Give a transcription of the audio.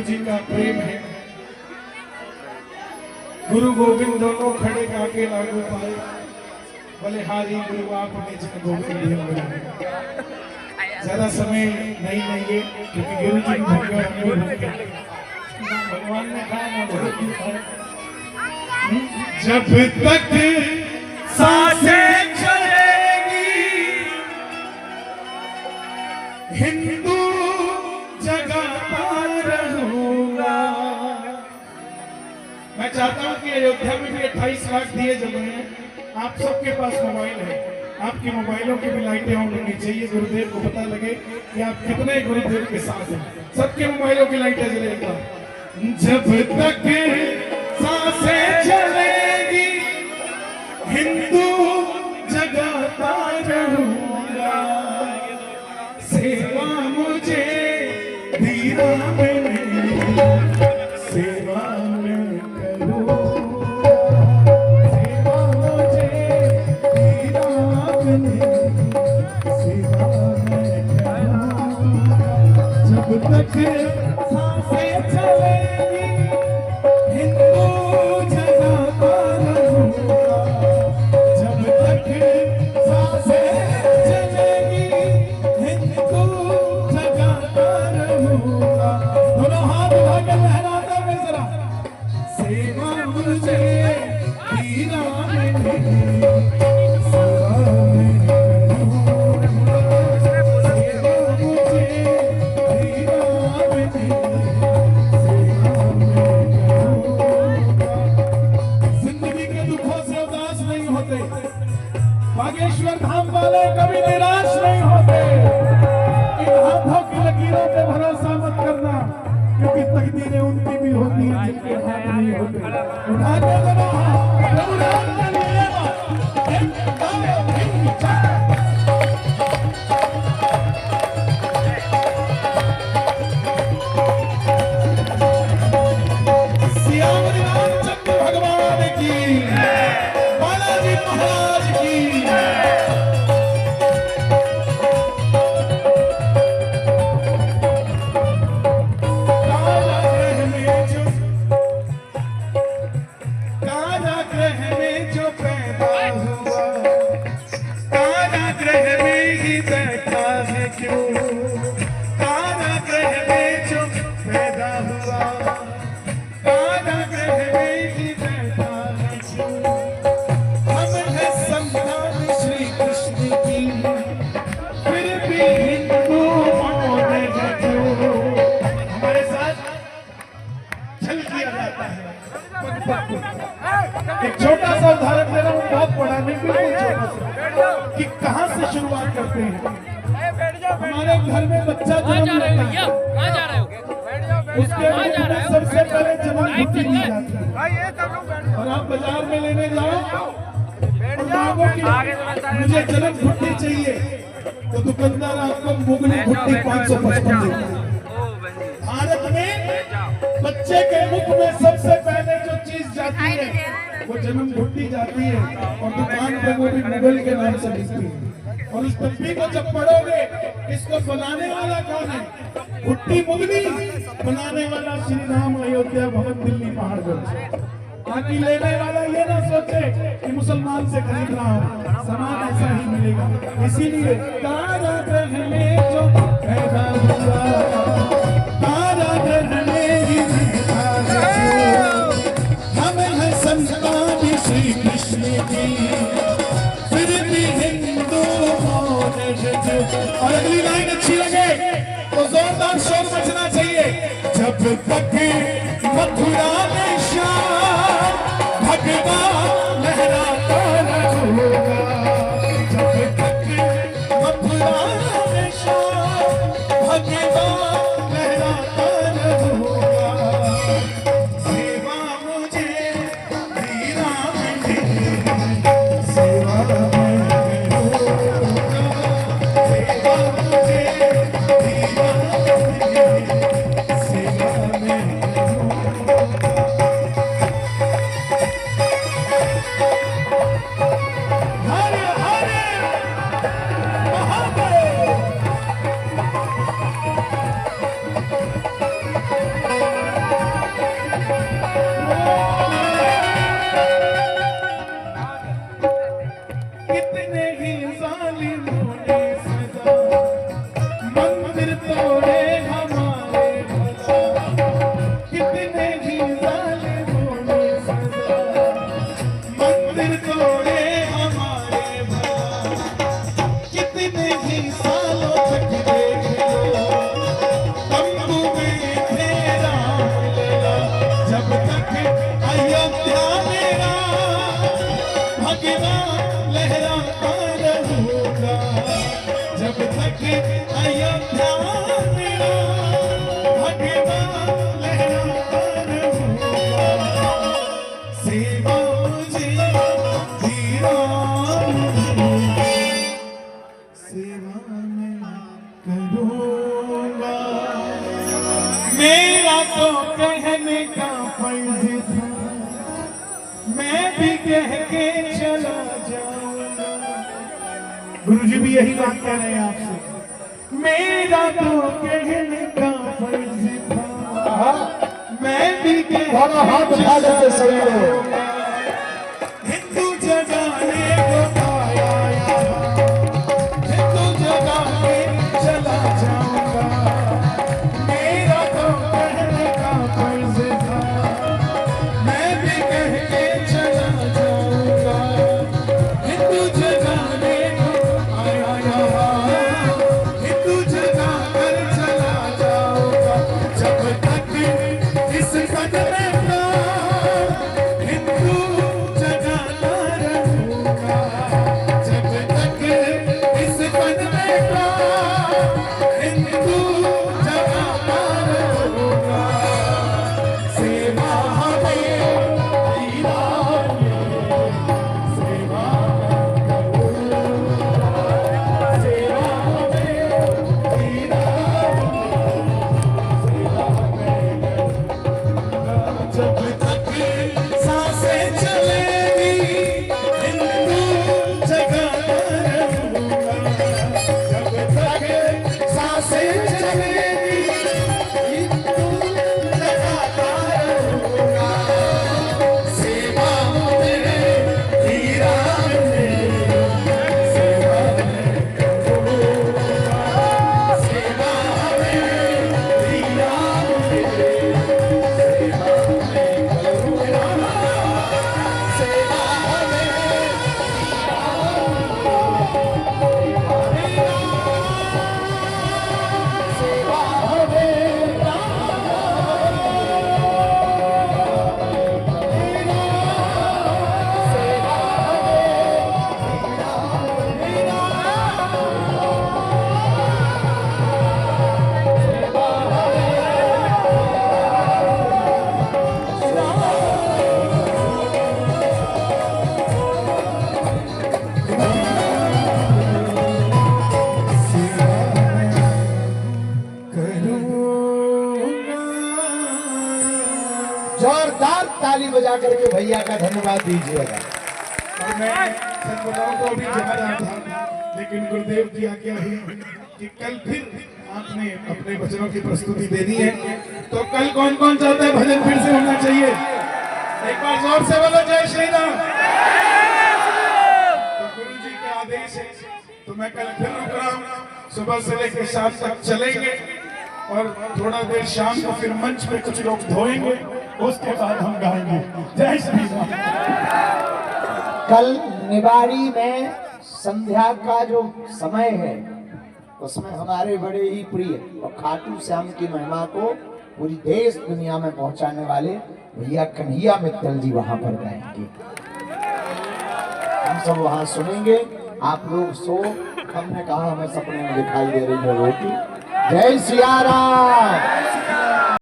जी का प्रेम है। गुरु गोविंद दोनों खड़े काके लागू पाए, बलिहारी गुरु आप निज गोविंद। ज्यादा समय नहीं लेंगे क्योंकि गुरु जी भगवान ने कहा जब तक सांसें चलेगी हिंदू जगाता रहूंगा। मैं चाहता हूं कि अयोध्या में भी 28 लाख दिए जमे हैं। आप सबके पास मोबाइल है, आपकी मोबाइलों की भी लाइटें ऑन होनी चाहिए। गुरुदेव को पता लगे कि आप कितने गुरुदेव के साथ हैं। सबके मोबाइलों की लाइटें जलेगा। जब तक सांसें चलेगी हिंदू जगाता रहूंगा। सेवा मुझे धीरा में सेवा में करूंगा। सेवा मुझे धीरा में सेवा में करूंगा। जब तक सांसें चलेगी हिंदू जगाता रहूंगा। जब तक सांसें चलेगी हिंदू जगाता रहूंगा। दोनों हाथ उठा के लहराते हुए जरा सेवा मुझे धीरा बागेश्वर धाम वाले कभी निराश नहीं होते। इन हाथों की लकीरों पे भरोसा मत करना, क्योंकि तकदीरें उनकी भी होती हैं जिनके हाथ नहीं होते। उठाते दोनों हाथ प्रभु नाम के लिए सियावरी रामचंद्र भगवान की, बालाजी महाराज की। एक छोटा सा उदाहरण दे रहा हूँ, बहुत बड़ा नहीं, बिल्कुल छोटा सा, कि कहाँ से शुरुआत करते हैं। हमारे घर में बच्चा जन्म लेता है, उसके मुंह में सबसे पहले जन्म घुट्टी दी जाती है। और आप बाजार में लेने जाओ और मांगो कि मुझे जन्म घुट्टी चाहिए, तो दुकानदार आपको मुगली घुट्टी 555 देता है। भारत में बच्चे के मुख में सबसे पहले जो चीज जाती है वो जन्म घुट्टी जाती है, और दुकान पे वो भी मुगल के नाम से बिकती है। और इस डब्बी को जब पढ़ोगे, इसको बनाने वाला कौन है? घुट्टी मुगली, बनाने वाला श्री राम, अयोध्या भवन, दिल्ली पहाड़गढ़। ताकि लेने वाला ये ना सोचे कि मुसलमान से खरीद रहा हूँ, सामान ऐसा ही मिलेगा। इसीलिए कारागृह में जो पैदा हुआ, कारागृह में ही हम हैं संतान श्री कृष्ण की, फिर भी हिंदू होने जो। और अगली लाइन अच्छी लगे तो जोरदार शोर मचना चाहिए। जब तक मथुरा में श्याम भगवान लहराता रहूंगा। जब तक मथुरा में श्याम भगवान लहराता रहूंगा। सेवा मुझे धीरा में सेवा में करूंगा। सेवा मुझे धीरा में सेवा में करूंगा। हरे हरे महादेव। तो कहने का फर्ज था, मैं भी कह के चला जाऊंगा। गुरुजी भी यही बात कह रहे हैं आपसे, मेरा तो कहने का फर्ज था, मैं भी कह के चला जाऊंगा। हिंदू जगाने को आया यहाँ, हिंदू जगाने चला जाऊंगा। मेरा तो कहने का फर्ज था, मैं भी कह के चला जाऊंगा। हिंदू जगाने को आया यहाँ, हिंदू जगा कर चला जाऊंगा। जब तक इस कदम में हिंदू जगाता रहूंगा, जब तक इस कदम में हिंदू जगाता रहूंगा। सेवा हमें सेवा जब तक सांसें चलेगी हिंदू जगाता रहूंगा। जब तक सांसें चलेगी हिंदू जगाता रहूंगा। सेवा में हीरा में, सेवा में करूंगा। सेवा में हीरा जोरदार ताली बजा करके भैया का धन्यवाद दीजिएगा। और मैं सदगुरुओं को भी जगा रहा था, लेकिन गुरुदेव की आज्ञा हुई कि कल फिर आपने अपने भजनों की प्रस्तुति देनी है, तो कल कौन कौन चाहता है भजन फिर से होना चाहिए? एक बार जोर से बोलो जय श्री राम। तो गुरु जी के आदेश है, तो मैं कल फिर रुक रहा हूँ। सुबह से लेकर शाम तक चलेंगे और थोड़ा देर शाम को फिर मंच पे कुछ लोग धोएंगे, उसके बाद हम गाएंगे जय श्री राम। कल निवाड़ी में संध्या का जो समय है उसमें हमारे बड़े ही प्रिय और खाटू श्याम की महिमा को पूरी देश दुनिया में पहुंचाने वाले भैया कन्हैया मित्तल जी वहां पर गाएंगे। हम सब वहां सुनेंगे, आप लोग सो, हमने कहा हमें सपने में दिखाई दे रही है रोटी। जय सिया राम।